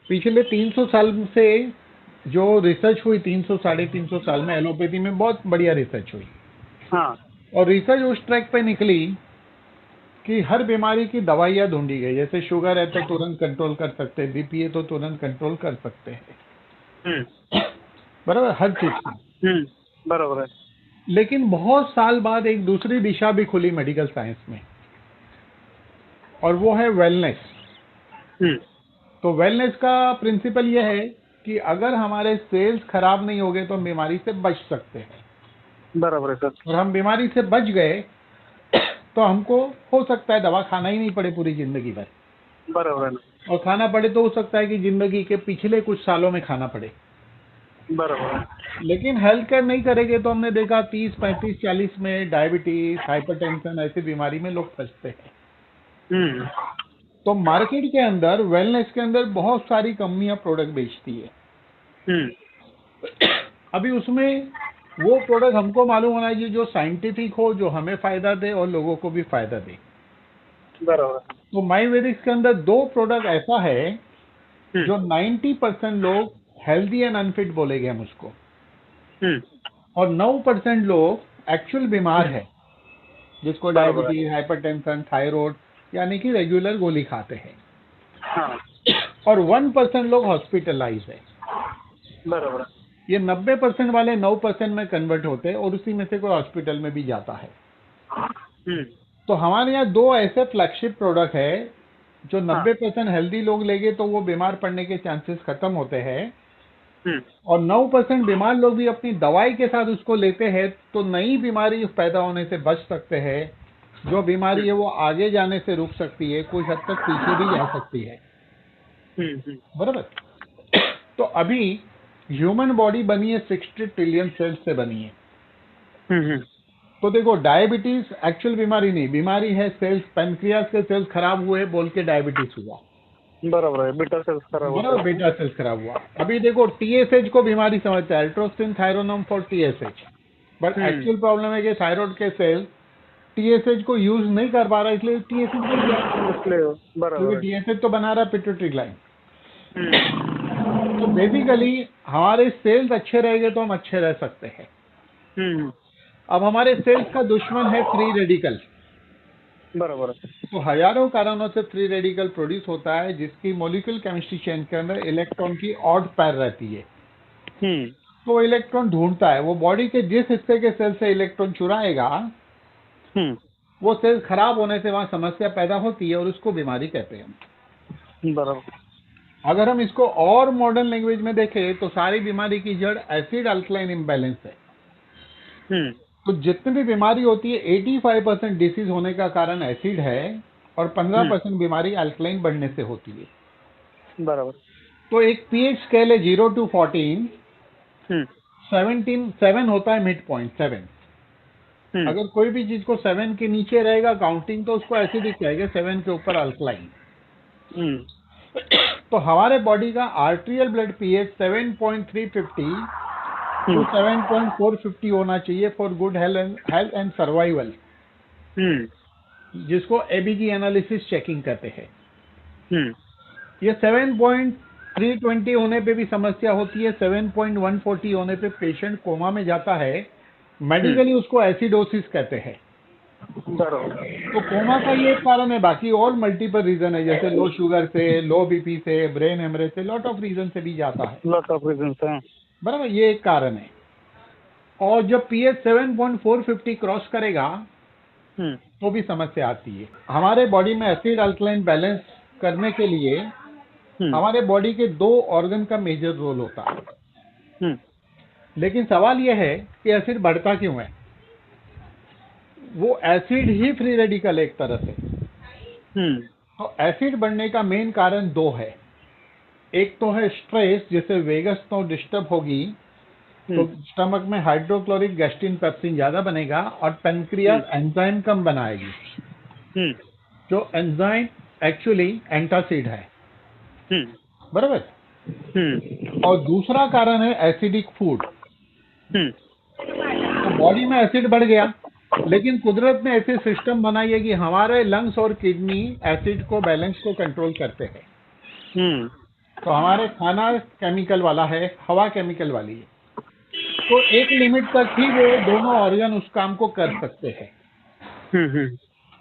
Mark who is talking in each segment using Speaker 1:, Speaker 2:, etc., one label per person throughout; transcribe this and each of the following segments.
Speaker 1: पिछले 300 साल से जो रिसर्च हुई, 300 साढ़े 300 साल में एलोपैथी में बहुत बढ़िया रिसर्च हुई।
Speaker 2: हाँ।
Speaker 1: और रिसर्च उस ट्रैक पे निकली कि हर बीमारी की दवाइयाँ ढूंढी गई। जैसे शुगर है तो तुरंत कंट्रोल कर सकते हैं, बीपी है तो तुरंत कंट्रोल कर सकते हैं, बराबर, हर चीज की।
Speaker 2: बराबर है।
Speaker 1: लेकिन बहुत साल बाद एक दूसरी दिशा भी खुली मेडिकल साइंस में, और वो है वेलनेस। तो वेलनेस का प्रिंसिपल ये है कि अगर हमारे सेल्स खराब नहीं हो गए तो हम बीमारी से बच सकते हैं।
Speaker 2: बराबर है सर।
Speaker 1: और हम बीमारी से बच गए तो हमको हो सकता है दवा खाना ही नहीं पड़े पूरी जिंदगी भर,
Speaker 2: बराबर है ना।
Speaker 1: और खाना पड़े तो हो सकता है कि जिंदगी के पिछले कुछ सालों में खाना पड़े।
Speaker 2: बराबर है।
Speaker 1: लेकिन हेल्थ केयर नहीं करेंगे तो हमने देखा 30, 35, 40 में डायबिटीज, हाइपरटेंशन ऐसी बीमारी में लोग फंसते हैं। तो मार्केट के अंदर वेलनेस के अंदर बहुत सारी कंपनियां प्रोडक्ट बेचती है। अभी उसमें वो प्रोडक्ट हमको मालूम होना चाहिए जो साइंटिफिक हो, जो हमें फायदा दे और लोगों को भी फायदा दे।
Speaker 2: बराबर।
Speaker 1: तो माईवेदिक्स के अंदर 2 प्रोडक्ट ऐसा है जो 90% लोग हेल्दी एंड अनफिट बोलेंगे हम उसको, और 9% लोग एक्चुअल बीमार है, जिसको
Speaker 2: बराबर है।
Speaker 1: डायबिटीज, हाइपरटेंशन, थायराइड यानी कि रेगुलर गोली खाते हैं,
Speaker 2: हाँ।
Speaker 1: और 1% लोग हॉस्पिटलाइज है।
Speaker 2: बराबर है।
Speaker 1: ये 90% वाले 9% में कन्वर्ट होते हैं और उसी में से कोई हॉस्पिटल में भी जाता है। तो हमारे यहाँ 2 ऐसे फ्लैगशिप प्रोडक्ट है जो 90% हेल्दी लोग लेंगे तो वो बीमार पड़ने के चांसेस खत्म होते हैं, और 9% बीमार लोग भी अपनी दवाई के साथ उसको लेते हैं तो नई बीमारी पैदा होने से बच सकते हैं। जो बीमारी है वो आगे जाने से रुक सकती है, कुछ हद तक पीछे भी जा सकती है, बराबर। तो अभी ह्यूमन बॉडी बनी है 60 ट्रिलियन सेल्स से बनी है। तो देखो, डायबिटीज एक्चुअल बीमारी नहीं, बीमारी है सेल्स, पेनक्रियास के सेल्स खराब हुए बोल के डायबिटीज हुआ,
Speaker 2: बराबर है। बीटा सेल्स खराब होता
Speaker 1: बराबर,
Speaker 2: है।
Speaker 1: बीटा सेल्स खराब हुआ। अभी देखो, टीएसएच को बीमारी समझता है, अल्ट्रोस्टिन थायरोनम for TSH, but actual problem है कि थायराइड के सेल टीएसएच को यूज नहीं कर पा रहा, इसलिए टीएसएच बढ़ गया,
Speaker 2: इसलिए
Speaker 1: क्योंकि
Speaker 2: बराबर है।
Speaker 1: टीएसएच तो बना रहा पिट्यूटरी ग्लैंड। तो बेसिकली हमारे सेल्स अच्छे रहेंगे तो हम अच्छे रह सकते हैं। अब हमारे सेल्स का दुश्मन है फ्री रेडिकल।
Speaker 2: बराबर है।
Speaker 1: तो हजारों कारणों से फ्री रेडिकल प्रोड्यूस होता है, जिसकी मॉलिक्यूलर केमिस्ट्री चेन के अंदर इलेक्ट्रॉन की ऑड पेयर रहती है। तो इलेक्ट्रॉन ढूंढता है, वो बॉडी के जिस हिस्से के सेल से इलेक्ट्रॉन चुराएगा वो सेल खराब होने से वहां समस्या पैदा होती है और उसको बीमारी कहते हैं हम।
Speaker 2: बराबर।
Speaker 1: अगर हम इसको और मॉडर्न लैंग्वेज में देखें तो सारी बीमारी की जड़ एसिड अल्कलाइन इम्बैलेंस है। तो जितनी भी बीमारी होती है 85% डिसीज होने का कारण एसिड है, और 15% बीमारी अल्कलाइन बढ़ने से होती है।
Speaker 2: बराबर।
Speaker 1: तो एक पीएच स्केल है 0 to 14, 7 होता है मिड पॉइंट 7। अगर कोई भी चीज को 7 के नीचे रहेगा काउंटिंग तो उसको एसिडिक कहेंगे, 7 के ऊपर अल्कलाइन। तो हमारे बॉडी का आर्टेरियल ब्लड पीएच 7.350 to 7.450 होना चाहिए for good health and survival, जिसको एबीजी एनालिसिस चेकिंग कहते हैं। ये 7.320 होने पे भी समस्या होती है, 7.140 होने पे पेशेंट कोमा में जाता है, मेडिकली उसको एसिडोसिस कहते हैं। तो कोमा का ये एक कारण है, बाकी और मल्टीपल रीजन है, जैसे लो शुगर से, लो बीपी से, ब्रेन हेमरेज से, लॉट ऑफ रीजन से भी जाता है,
Speaker 2: लॉट ऑफ रीजन है,
Speaker 1: बराबर, ये एक कारण है। और जब पीएच 7.450 क्रॉस करेगा तो भी समस्या आती है। हमारे बॉडी में एसिड अल्कलाइन बैलेंस करने के लिए हमारे बॉडी के 2 ऑर्गन का मेजर रोल होता है। लेकिन सवाल यह है कि एसिड बढ़ता क्यों है? वो एसिड ही फ्री रेडिकल एक तरह से। तो एसिड बढ़ने का मेन कारण 2 है। एक तो है स्ट्रेस, जैसे वेगस तो डिस्टर्ब होगी तो स्टमक में हाइड्रोक्लोरिक गैस्ट्रिन पेप्सिन ज्यादा बनेगा और पेनक्रियास एंजाइम कम बनाएगी, जो एंजाइम एक्चुअली एंटासिड है, बराबर। और दूसरा कारण है एसिडिक फूड। तो बॉडी में एसिड बढ़ गया, लेकिन कुदरत ने ऐसे सिस्टम बनाई है कि हमारे लंग्स और किडनी एसिड को बैलेंस को कंट्रोल करते हैं। तो हमारे खाना केमिकल वाला है, हवा केमिकल वाली है, तो एक लिमिट तक ही वो दोनों ऑर्गन उस काम को कर सकते हैं।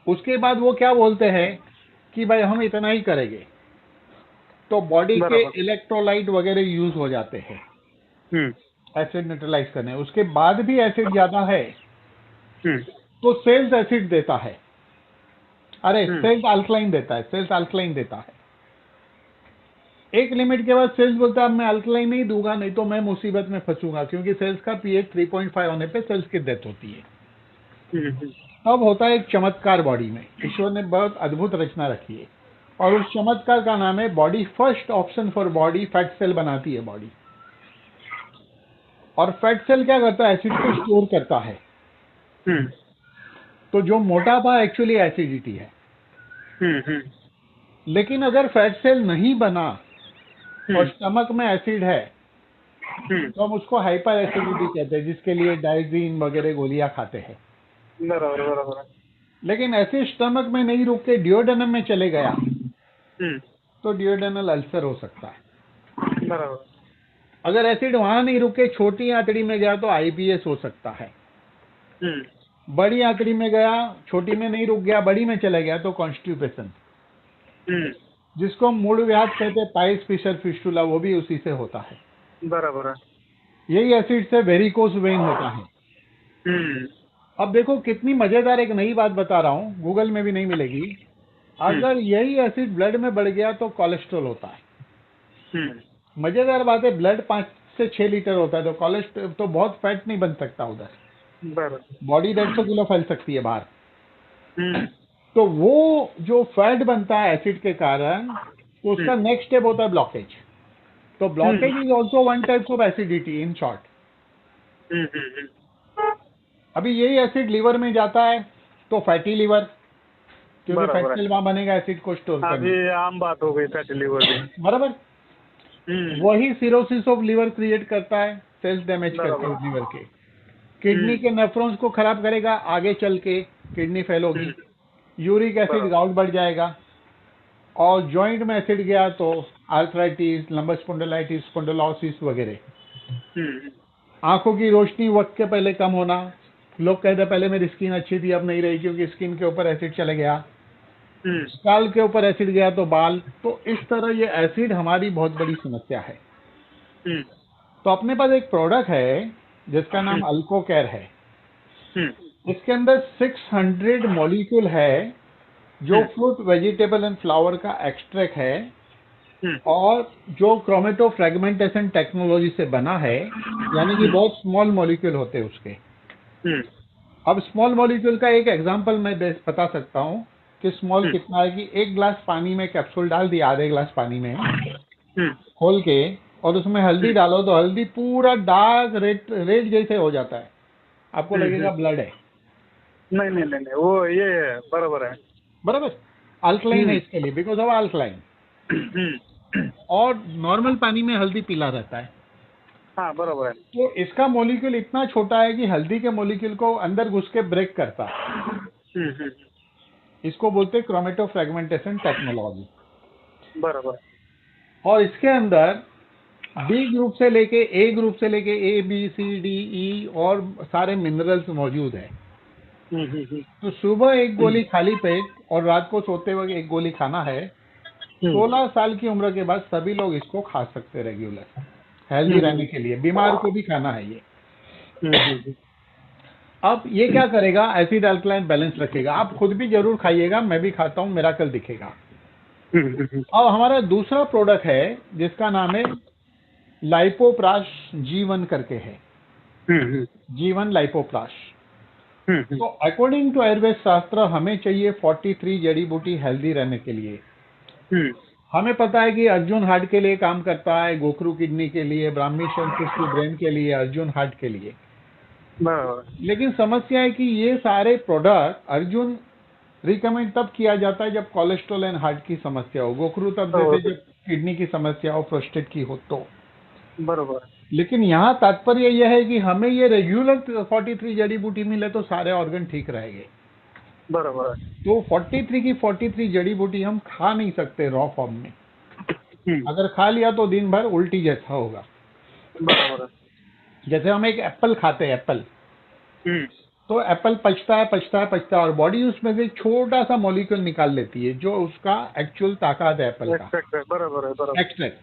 Speaker 1: उसके बाद वो क्या बोलते हैं कि भाई हम इतना ही करेंगे, तो बॉडी के
Speaker 2: बराबर।
Speaker 1: इलेक्ट्रोलाइट वगैरह यूज हो जाते हैं एसिड न्यूट्रलाइज करने। उसके बाद भी एसिड ज्यादा है तो सेल्स एसिड देता है, अरे सेल्स अल्कलाइन देता है, सेल्स अल्कलाइन देता है। एक लिमिट के बाद सेल्स बोलता है अब मैं अल्कलाइन नहीं दूंगा, नहीं तो मैं मुसीबत में फंसूंगा, क्योंकि सेल्स का पीएच 3.5 होने पे सेल्स की डेथ होती है। तब होता है एक चमत्कार बॉडी में, ईश्वर ने बहुत अद्भुत रचना रखी है, और उस चमत्कार का नाम है body first option for body fat cell बनाती है बॉडी। और फैट सेल क्या करता है, एसिड को स्टोर करता है। तो जो मोटापा एक्चुअली एसिडिटी है। लेकिन अगर फैट सेल नहीं बना और स्टमक में एसिड है तो हम उसको हाइपर एसिडिटी कहते हैं, जिसके लिए डाइजीन वगैरह गोलियां खाते हैं।
Speaker 2: बराबर बराबर।
Speaker 1: लेकिन ऐसे स्टमक में नहीं रुक के डिओडेनम में चले गया तो डिओडेनल अल्सर हो सकता है।
Speaker 2: बराबर।
Speaker 1: अगर एसिड वहां नहीं रुके छोटी आंतड़ी में गया तो आईबीएस हो सकता है। बड़ी आंतड़ी में गया, छोटी में नहीं रुक गया, बड़ी में चला गया तो कॉन्स्टिपेशन, जिसको मूड व्याध कहते हैं, पाइस फिशर फिस्टुला, वो भी उसी से होता है।
Speaker 2: बराबर है।
Speaker 1: यही एसिड से वेरिकोस वेन होता है। अब देखो कितनी मजेदार एक नई बात बता रहा हूँ, गूगल में भी नहीं मिलेगी। अगर यही एसिड ब्लड में बढ़ गया तो कोलेस्ट्रॉल होता है। मजेदार बात है, ब्लड 5 से 6 लीटर होता है, तो कोलेस्ट्रॉल तो बहुत फैट नहीं बन सकता उधर, बॉडी 150 किलो फैल सकती है बाहर। तो वो जो फैट बनता है एसिड के कारण, तो उसका नेक्स्ट स्टेप होता है ब्लॉकेज। तो blockage is also one type of acidity in short. अभी यही एसिड लिवर में जाता है तो फैटी लिवर, क्योंकि फैट सेल वहां बनेगा एसिड को स्टोर करने।
Speaker 2: अभी आम बात हो गई फैटी लिवर की।
Speaker 1: बराबर। वही सिरोसिस ऑफ लिवर क्रिएट करता है, सेल्स डैमेज करते हैं लिवर के। किडनी के नेफ्रॉन्स को खराब करेगा, आगे चल के किडनी फेल होगी। यूरिक एसिड गाउट बढ़ जाएगा, और जॉइंट में एसिड गया तो आर्थराइटिस, लंबर स्पॉन्डिलाइटिस, स्पॉन्डिलोसिस वगैरह। आंखों की रोशनी वक्त के पहले कम होना, लोग कहते हैं पहले मेरी स्किन अच्छी थी अब नहीं रही क्योंकि स्किन के ऊपर एसिड चले गया। बाल के ऊपर एसिड गया तो बाल। तो इस तरह ये एसिड हमारी बहुत बड़ी समस्या है। तो अपने पास एक प्रोडक्ट है जिसका नाम अल्कोकेयर है। इसके अंदर 600 मॉलिक्यूल है जो फ्रूट, वेजिटेबल एंड फ्लावर का एक्सट्रैक्ट है, और जो क्रोमेटो फ्रेगमेंटेशन टेक्नोलॉजी से बना है, यानी कि बहुत स्मॉल मॉलिक्यूल होते हैं उसके। अब स्मॉल मॉलिक्यूल का एक एग्जांपल मैं बता सकता हूँ कि स्मॉल कितना है, कि एक ग्लास पानी में कैप्सूल डाल दिया, आधे ग्लास पानी में खोल के, और उसमें हल्दी डालो तो हल्दी पूरा डार्क रेड जैसे हो जाता है, आपको लगेगा ब्लड है।
Speaker 2: नहीं नहीं नहीं नहीं, वो ये है, बराबर है।
Speaker 1: बराबर। अल्कलाइन है इसके लिए, बिकॉज ऑफ अल्कलाइन। और नॉर्मल पानी में हल्दी पीला रहता है।
Speaker 2: हाँ बराबर है।
Speaker 1: तो इसका मॉलिक्यूल इतना छोटा है कि हल्दी के मॉलिक्यूल को अंदर घुस के ब्रेक करता है। इसको बोलते हैं क्रोमेटो फ्रेगमेंटेशन टेक्नोलॉजी।
Speaker 2: बराबर।
Speaker 1: और इसके अंदर बी ग्रुप से लेके ए ग्रुप से लेके A B C D E और सारे मिनरल्स मौजूद है। तो सुबह एक गोली खाली पेट और रात को सोते वक्त एक गोली खाना है। 16 साल की उम्र के बाद सभी लोग इसको खा सकते हैं रेगुलर, हेल्दी रहने के लिए। बीमार को भी खाना है ये। अब ये क्या करेगा, एसिड अल्कलाइन बैलेंस रखेगा। आप खुद भी जरूर खाइएगा, मैं भी खाता हूँ, मिराकल दिखेगा। अब हमारा दूसरा प्रोडक्ट है जिसका नाम है लाइपोप्राश G1 करके है। G1 लाइपोप्राश। तो अकॉर्डिंग टू आयुर्वेद शास्त्र हमें चाहिए 43 जड़ी बूटी हेल्दी रहने के लिए। हमें पता है कि अर्जुन हार्ट के लिए काम करता है, गोखरू किडनी के लिए, ब्राह्मी शंकुष्टि ब्रेन के लिए, अर्जुन हार्ट के लिए। लेकिन समस्या है कि ये सारे प्रोडक्ट अर्जुन रिकमेंड तब किया जाता है जब कोलेस्ट्रॉल एंड हार्ट की समस्या हो, गोखरू तब देते जब किडनी की समस्या हो, प्रोस्टेट की हो तो। बरोबर। लेकिन यहाँ तात्पर्य यह है कि हमें ये रेगुलर 43 जड़ी बूटी मिले तो सारे ऑर्गन ठीक रहेंगे। बराबर। तो 43 की 43 जड़ी बूटी हम खा नहीं सकते रॉ फॉर्म में। अगर खा लिया तो दिन भर उल्टी जैसा होगा।
Speaker 2: बराबर है।
Speaker 1: जैसे हम एक एप्पल खाते हैं, एप्पल, तो एप्पल पचता है पचता है पचता है और बॉडी उसमें से एक छोटा सा मॉलिक्यूल निकाल लेती है जो उसका एक्चुअल ताकत है एप्पल का,
Speaker 2: एक्सट्रैक्ट है, बराबर है, बराबर।
Speaker 1: एक्सट्रैक्ट।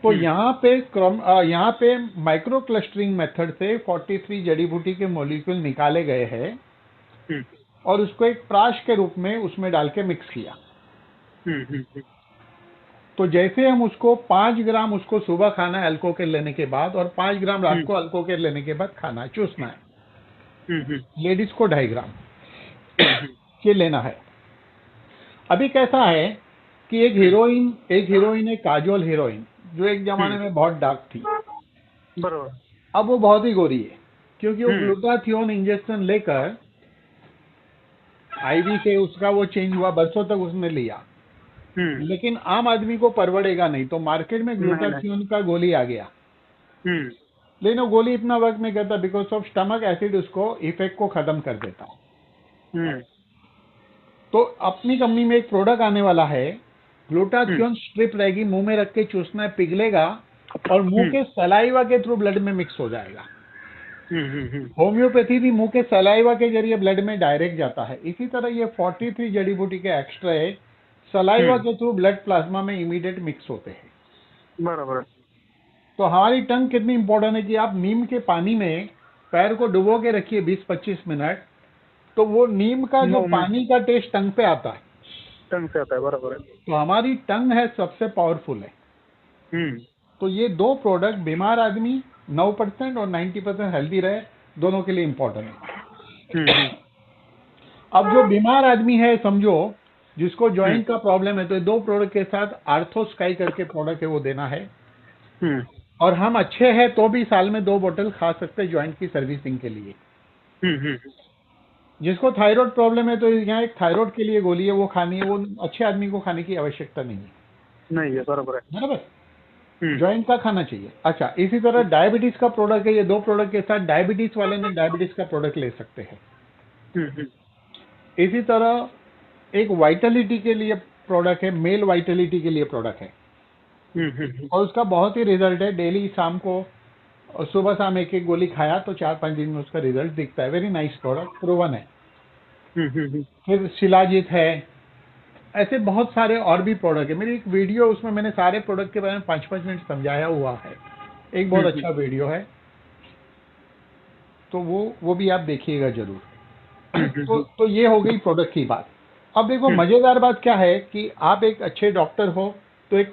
Speaker 1: तो यहाँ पे माइक्रो क्लस्टरिंग मेथड से 43 जड़ी बूटी के मॉलिक्यूल निकाले गए हैं और उसको एक प्राश के रूप में उसमें डाल के मिक्स किया। तो जैसे हम उसको 5 ग्राम उसको सुबह खाना है अल्कोहल लेने के बाद और 5 ग्राम रात को अल्कोहल लेने के बाद खाना है, चूसना है। लेडीज को 2.5 ग्राम के लेना है। अभी कैसा है कि एक हीरोइन है काजोल हीरोइन, जो एक जमाने में बहुत डार्क थी,
Speaker 2: बराबर।
Speaker 1: अब वो बहुत ही गोरी है क्योंकि वो ग्लूटाथियोन इंजेक्शन लेकर आईवी से उसका वो चेंज हुआ, बरसों तक उसने लिया, लेकिन आम आदमी को परवड़ेगा नहीं। तो मार्केट में ग्लूटाथियोन का गोली आ गया, लेकिन वो गोली इतना वर्क नहीं करता बिकॉज ऑफ स्टमक एसिड उसको इफेक्ट को खत्म कर देता। तो अपनी कंपनी में एक प्रोडक्ट आने वाला है, ग्लूटाथियोन स्ट्रिप रहेगी, मुंह में रख के चूसना है, पिघलेगा और मुंह के सलाइवा के थ्रू ब्लड में मिक्स हो जाएगा। होम्योपैथी भी मुंह के सलाइवा के जरिए ब्लड में डायरेक्ट जाता है, इसी तरह ये 43 जड़ी बूटी के एक्सट्रैक्ट सलाइवा के थ्रू ब्लड प्लाज्मा में इमीडिएट मिक्स होते हैं।
Speaker 2: बराबर।
Speaker 1: तो हमारी टंग कितनी इंपॉर्टेंट है कि आप नीम के पानी में पैर को डुबो के रखिए 20-25 मिनट, तो वो नीम का जो पानी का टेस्ट टंग पे आता है,
Speaker 2: टंग से आता है, बराबर है।
Speaker 1: तो हमारी टंग है सबसे पावरफुल है। तो ये दो प्रोडक्ट बीमार आदमी 9% और 90% हेल्दी रहे, दोनों के लिए इंपॉर्टेंट है। अब जो बीमार आदमी है, समझो जिसको जॉइंट का प्रॉब्लम है, तो ये दो प्रोडक्ट के साथ आर्थोस्काई करके प्रोडक्ट है वो देना है। और हम अच्छे हैं तो भी साल में 2 बोतल खा सकते हैं जॉइंट की सर्विसिंग के लिए। जिसको थायराइड प्रॉब्लम है तो यहाँ एक थायराइड के लिए गोली है, वो खानी है, वो अच्छे आदमी को खाने की आवश्यकता नहीं है।
Speaker 2: बराबर है,
Speaker 1: बराबर। जॉइंट का खाना चाहिए। अच्छा, इसी तरह डायबिटीज का प्रोडक्ट है, ये दो प्रोडक्ट के साथ डायबिटीज वाले ने डायबिटीज का प्रोडक्ट ले सकते हैं। इसी तरह एक वाइटलिटी के लिए प्रोडक्ट है, मेल वाइटलिटी के लिए प्रोडक्ट है, और उसका बहुत ही रिजल्ट है। डेली शाम को और सुबह शाम एक गोली खाया तो 4-5 दिन में उसका रिजल्ट दिखता है। वेरी नाइस प्रोडक्ट, प्रूवन है। फिर शिलाजीत है, ऐसे बहुत सारे और भी प्रोडक्ट है। मेरी एक वीडियो, उसमें मैंने सारे प्रोडक्ट के बारे में 5-5 मिनट समझाया हुआ है, एक बहुत अच्छा वीडियो है, तो वो भी आप देखिएगा जरूर। तो ये हो गई प्रोडक्ट की बात। अब देखो मजेदार बात क्या है कि आप एक अच्छे डॉक्टर हो तो एक